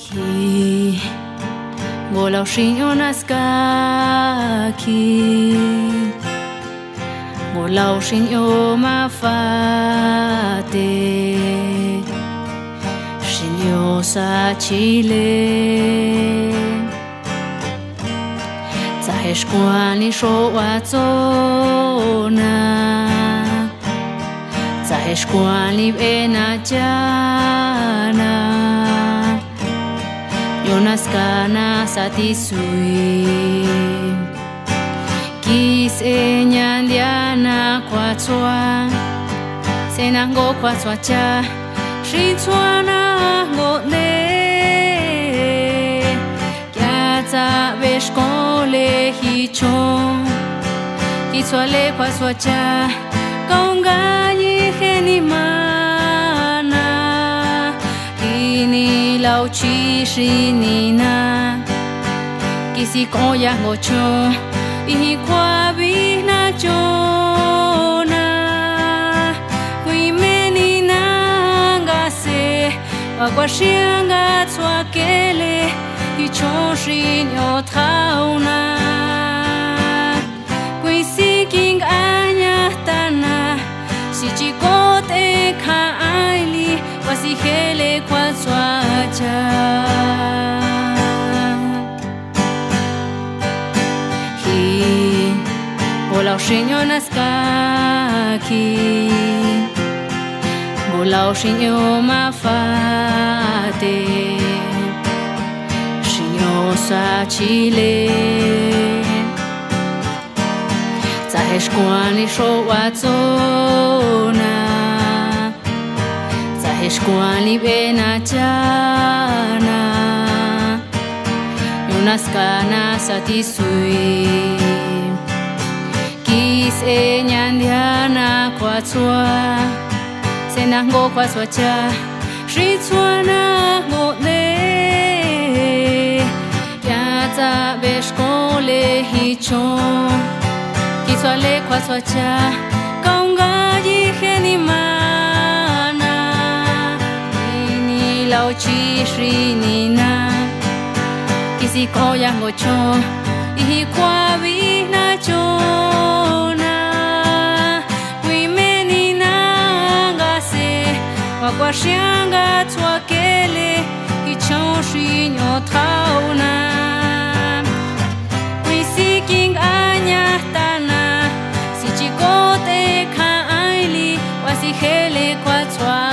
Ki Golau shinyo naskaki Golau shinyo mafate Shinyo sa chile Zaheshkwani sho watzona Zaheshkwani bena jana Yonaskana satisui Kisenyandiana kwatswa Senango kwatswa cha Shitswana ngone Kyatsa beshkole hichon Kitswale kwatswa cha Kaunga yihenimana Kini lau chi shinina Kisi koya ngocho Ihi kwa bina chona Kuimenina ngase Wakwa shianga tswakele Hichon shinyo trauna Kuisiking anya tana Sichikote ka aili Wasihele kwa swacha Hi Golau shinyo naskaki Golau shinyo mafate Shinyo sa chile Zaheshkwani sho watzona Zaheshkwani bena jana Yonaskana satisui Kisenyandiana kwatswa Senango kwatswa cha Shitswana ngone Kyatsa beshkole hichon Kitswale kwatswa cha Kaunga yihenimana Ini lau chi shrinina Kisi koya ngocho Ihi kwa bina chona Kuimenina ngase Wakwa shianga tswakele Hichon shinyo trauna Kuisiking anya tana Sichikote ka aili Wasihele kwa tswa